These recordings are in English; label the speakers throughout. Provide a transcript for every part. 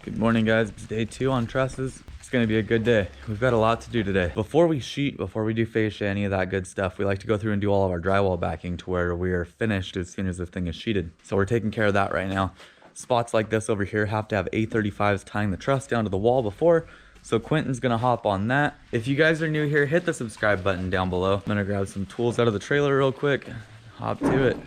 Speaker 1: Good morning, guys. It's day 2 on trusses. It's gonna be a good day. We've got a lot to do today. Before we sheet, before we do fascia, any of that good stuff, we like to go through and do all of our drywall backing to where we are finished as soon as the thing is sheeted. So we're taking care of that right now. Spots like this over here have to have A35s tying the truss down to the wall before, so Quentin's gonna hop on that. If you guys are new here, hit the subscribe button down below. I'm gonna grab some tools out of the trailer real quick, hop to it.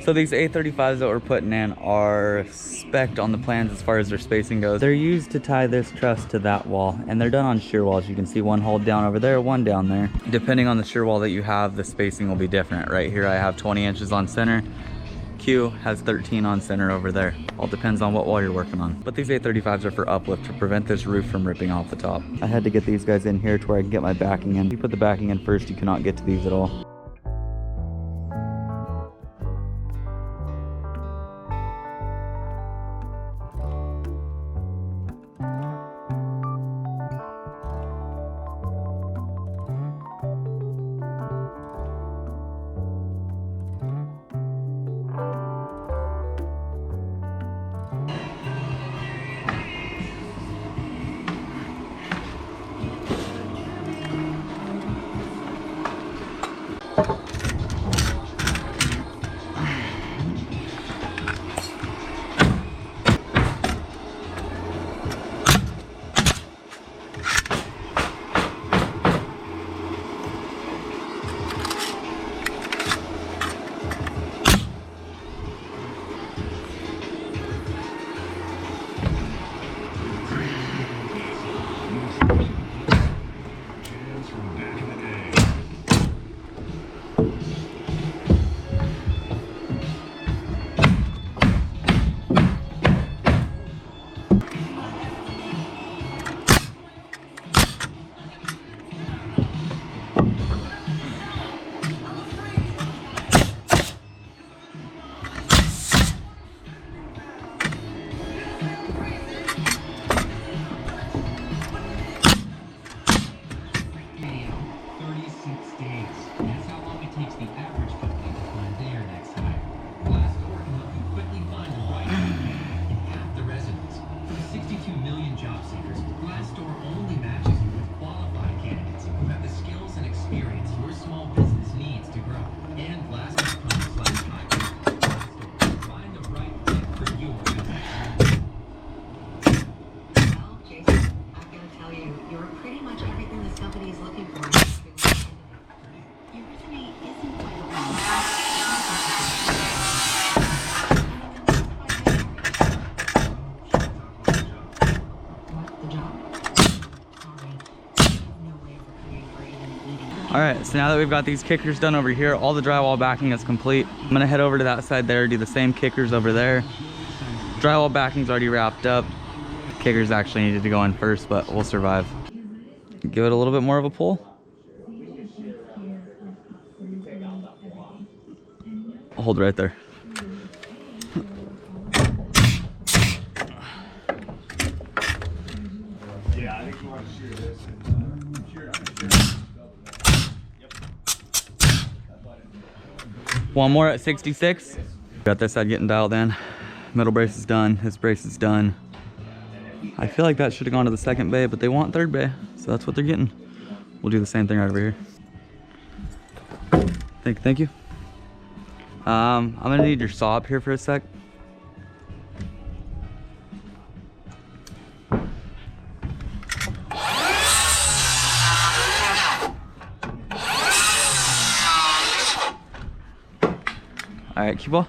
Speaker 1: So these A35s that we're putting in are spec'd on the plans as far as their spacing goes. They're used to tie this truss to that wall, and they're done on shear walls. You can see one hole down over there, one down there. Depending on the shear wall that you have, the spacing will be different. Right here I have 20 inches on center. Q has 13 on center over there. All depends on what wall you're working on. But these A35s are for uplift to prevent this roof from ripping off the top. I had to get these guys in here to where I can get my backing in. If you put the backing in first, you cannot get to these at all. All right, so now that we've got these kickers done over here, all the drywall backing is complete. I'm gonna head over to that side there, do the same kickers over there. Drywall backing's already wrapped up. Kickers actually needed to go in first, but we'll survive. Give it a little bit more of a pull. Hold right there. Yeah, I think you want to shear this. One more at 66. Got this side getting dialed in. Middle brace is done. This brace is done. I feel like that should have gone to the second bay, but they want third bay, so that's what they're getting. We'll do the same thing right over here. Thank you. I'm gonna need your saw up here for a sec. All right, cue ball.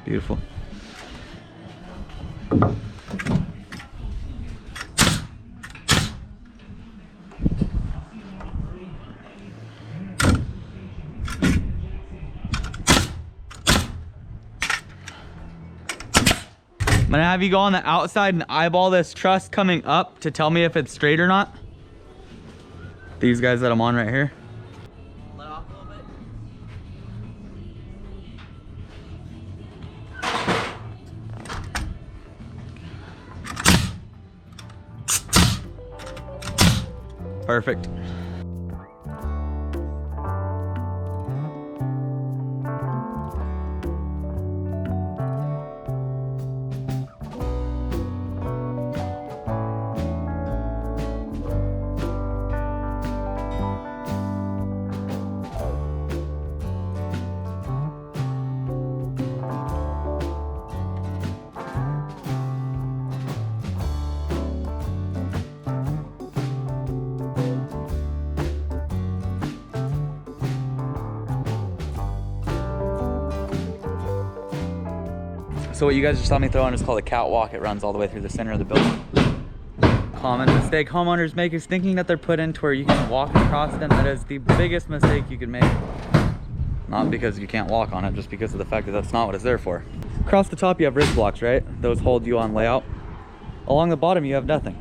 Speaker 1: Beautiful. I'm gonna have you go on the outside and eyeball this truss coming up to tell me if it's straight or not. These guys that I'm on right here.
Speaker 2: Let off a little bit.
Speaker 1: Perfect. So what you guys just saw me throw on is called a catwalk. It runs all the way through the center of the building. Common mistake homeowners make is thinking that they're put in to where you can walk across them. That is the biggest mistake you can make. Not because you can't walk on it, just because of the fact that that's not what it's there for. Across the top you have ridge blocks, right? Those hold you on layout. Along the bottom you have nothing.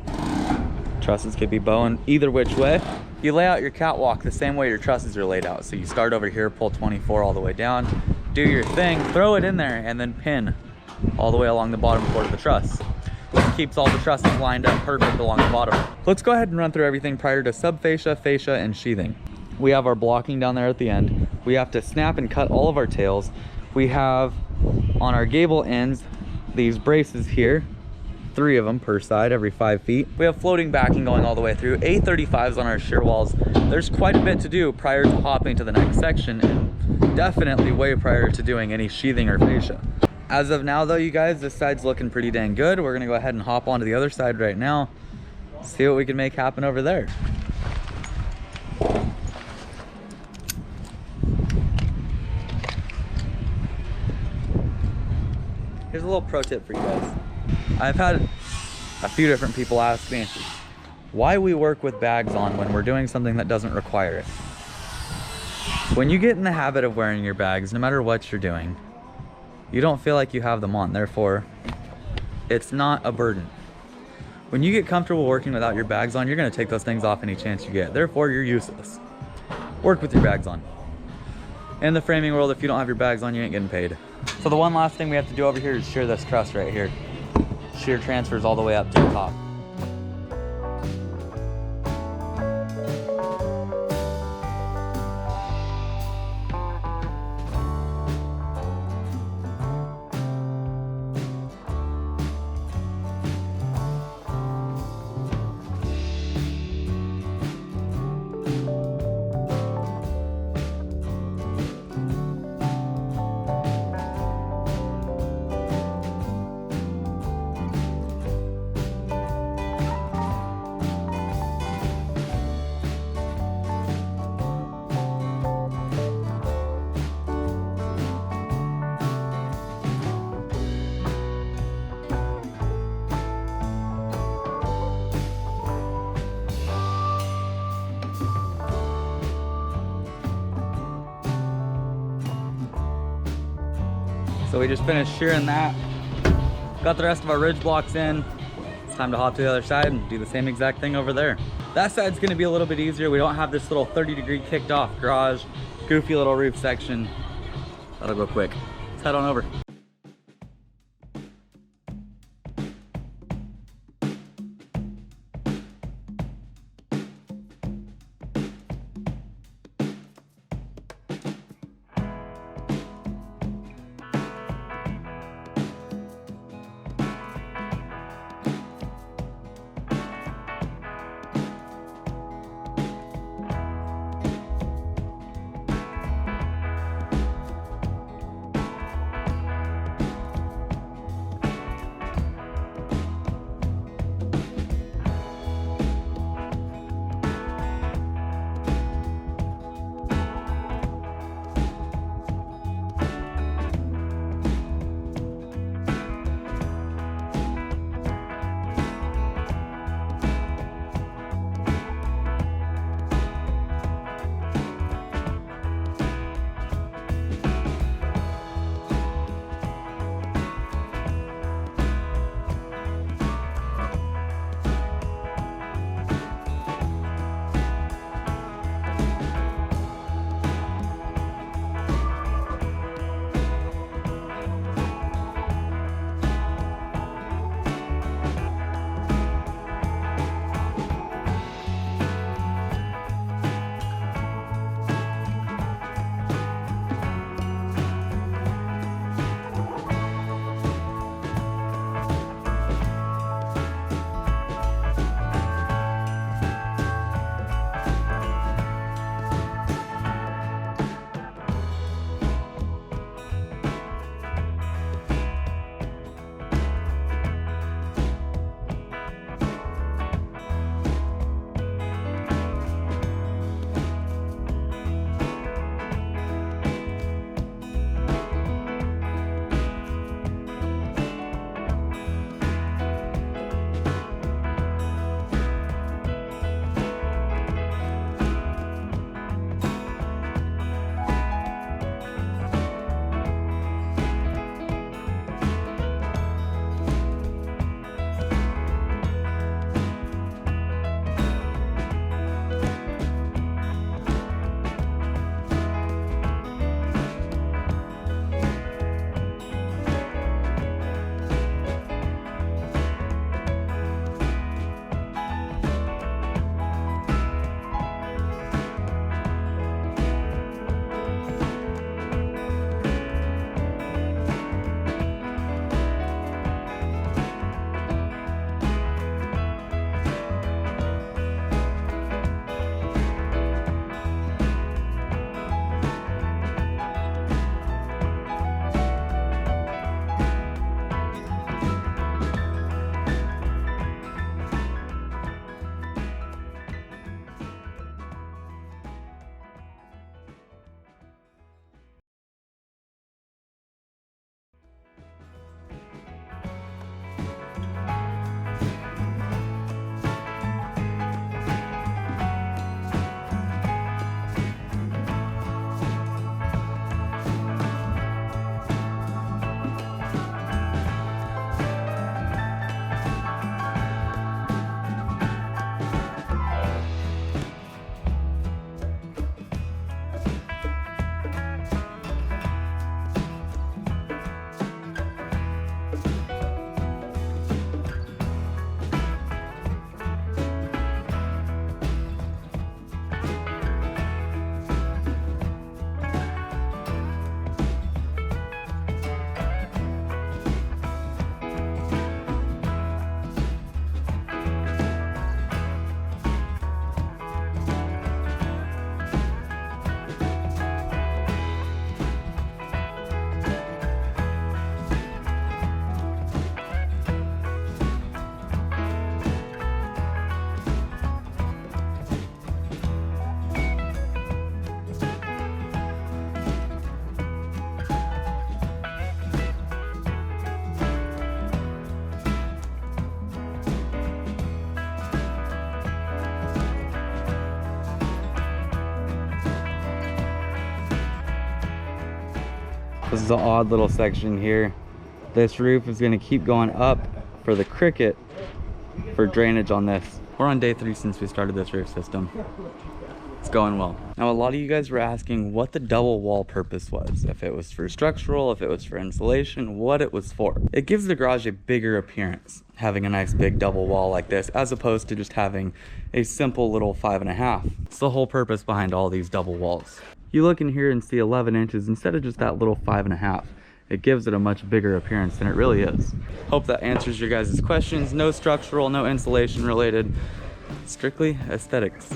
Speaker 1: Trusses could be bowing either which way. You lay out your catwalk the same way your trusses are laid out. So you start over here, pull 24 all the way down, do your thing, throw it in there, and then pin all the way along the bottom part of the truss. It keeps all the trusses lined up perfect along the bottom. Let's go ahead and run through everything prior to subfascia, fascia, and sheathing. We have our blocking down there at the end. We have to snap and cut all of our tails. We have on our gable ends these braces here, 3 of them per side every 5 feet. We have floating backing going all the way through, A35s on our shear walls. There's quite a bit to do prior to hopping to the next section, and definitely way prior to doing any sheathing or fascia. As of now though, you guys, this side's looking pretty dang good. We're gonna go ahead and hop onto the other side right now, see what we can make happen over there. Here's a little pro tip for you guys. I've had a few different people ask me why we work with bags on when we're doing something that doesn't require it. When you get in the habit of wearing your bags, no matter what you're doing, you don't feel like you have them on, therefore it's not a burden. When you get comfortable working without your bags on, you're gonna take those things off any chance you get, therefore you're useless. Work with your bags on. In the framing world, if you don't have your bags on, you ain't getting paid. So the one last thing we have to do over here is shear this truss right here. Shear transfers all the way up to the top. So we just finished shearing that. Got the rest of our ridge blocks in. It's time to hop to the other side and do the same exact thing over there. That side's gonna be a little bit easier. We don't have this little 30-degree kicked off garage, goofy little roof section. That'll go quick. Let's head on over. This is an odd little section here. This roof is going to keep going up for the cricket for drainage on this. We're on day 3 since we started this roof system. It's going well. Now, a lot of you guys were asking what the double wall purpose was. If it was for structural, if it was for insulation, what it was for. It gives the garage a bigger appearance, having a nice big double wall like this, as opposed to just having a simple little 5.5. It's the whole purpose behind all these double walls. You look in here and see 11 inches instead of just that little 5.5. It gives it a much bigger appearance than it really is. Hope that answers your guys' questions. No structural, no insulation related, strictly aesthetics.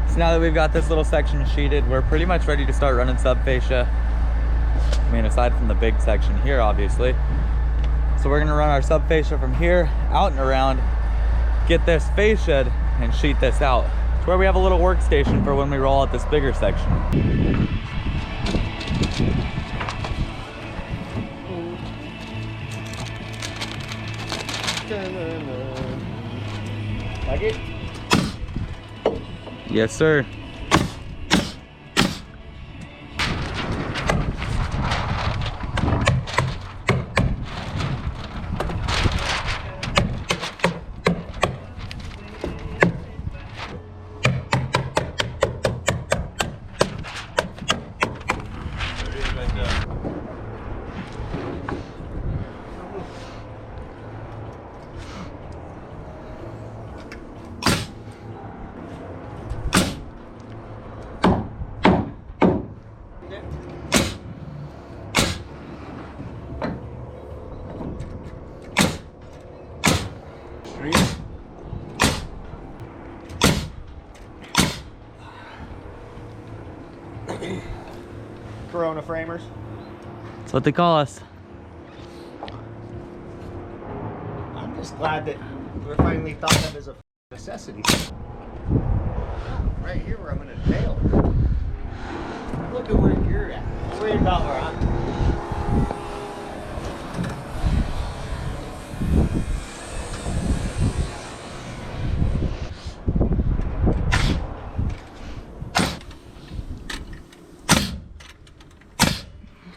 Speaker 1: So now that we've got this little section sheeted, we're pretty much ready to start running sub fascia. I mean, aside from the big section here, obviously. So we're gonna run our sub fascia from here, out and around, get this fasciaed, and sheet this out to where we have a little workstation for when we roll out this bigger section.
Speaker 2: Like it?
Speaker 1: Yes, sir.
Speaker 2: Corona framers.
Speaker 1: That's what they call us.
Speaker 2: I'm just glad that we're finally thought of as a necessity. Right here where I'm gonna nail it. Look at where you're at. Worry about where I'm at.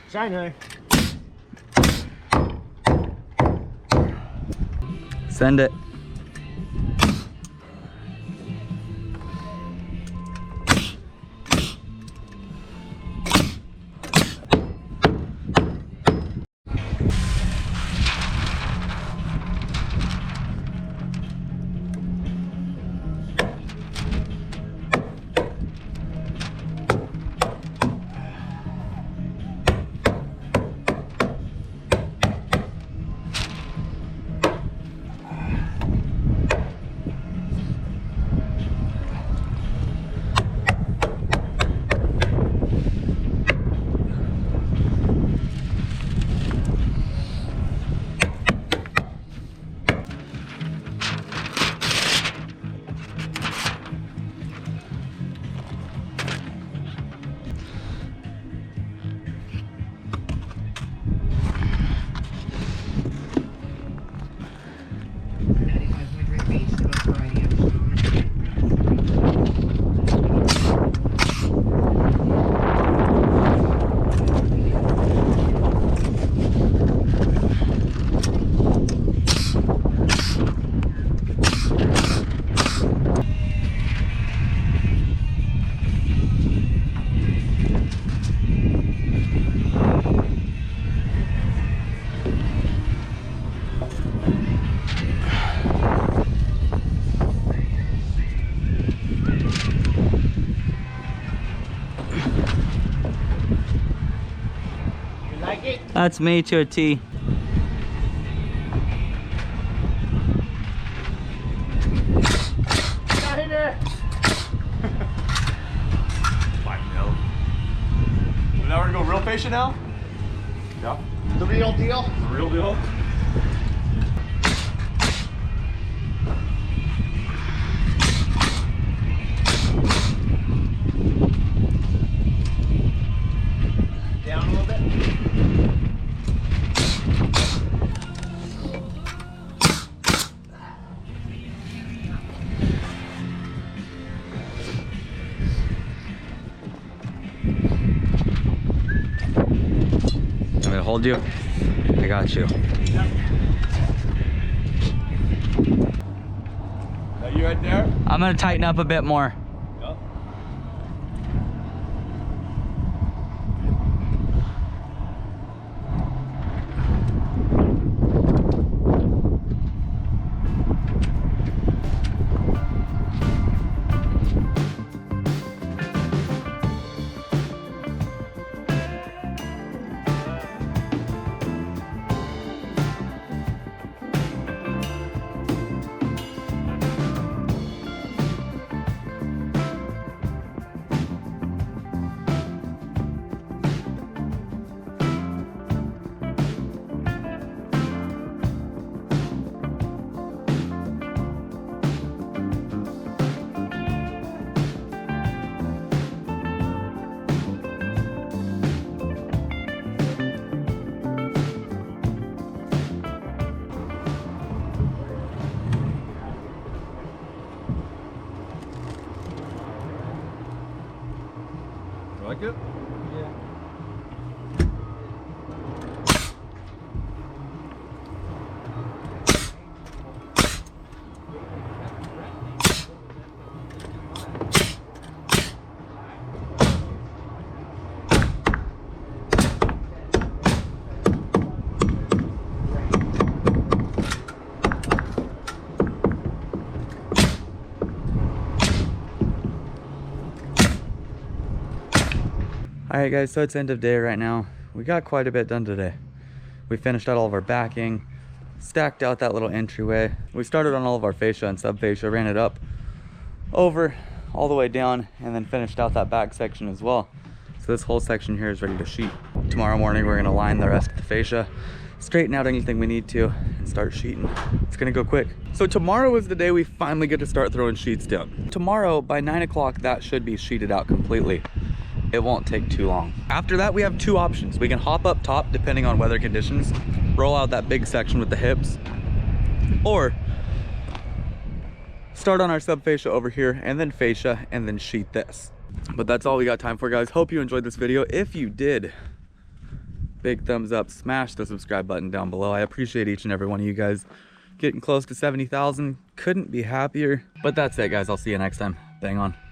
Speaker 2: Shine, honey.
Speaker 1: Send it. That's me to a T.
Speaker 2: Got in there.
Speaker 3: 5 mil. Now we're gonna go real fascia now? Yeah.
Speaker 2: The real deal.
Speaker 3: The real deal?
Speaker 2: Down a little bit.
Speaker 1: Want me to hold you? I got you.
Speaker 3: That you right there?
Speaker 1: I'm gonna tighten up a bit more.
Speaker 3: Yep. You like it?
Speaker 2: Yeah.
Speaker 1: Alright guys, so it's end of day right now. We got quite a bit done today. We finished out all of our backing, stacked out that little entryway. We started on all of our fascia and sub fascia, ran it up, over, all the way down, and then finished out that back section as well. So this whole section here is ready to sheet. Tomorrow morning we're gonna line the rest of the fascia, straighten out anything we need to, and start sheeting. It's gonna go quick. So tomorrow is the day we finally get to start throwing sheets down. Tomorrow by 9 o'clock that should be sheeted out completely. It won't take too long. After that, we have two options. We can hop up top depending on weather conditions, roll out that big section with the hips, or start on our sub fascia over here and then fascia and then sheet this. But that's all we got time for, guys. Hope you enjoyed this video. If you did, big thumbs up, smash the subscribe button down below. I appreciate each and every one of you guys. Getting close to 70,000, couldn't be happier. But that's it, guys. I'll see you next time. Bang on.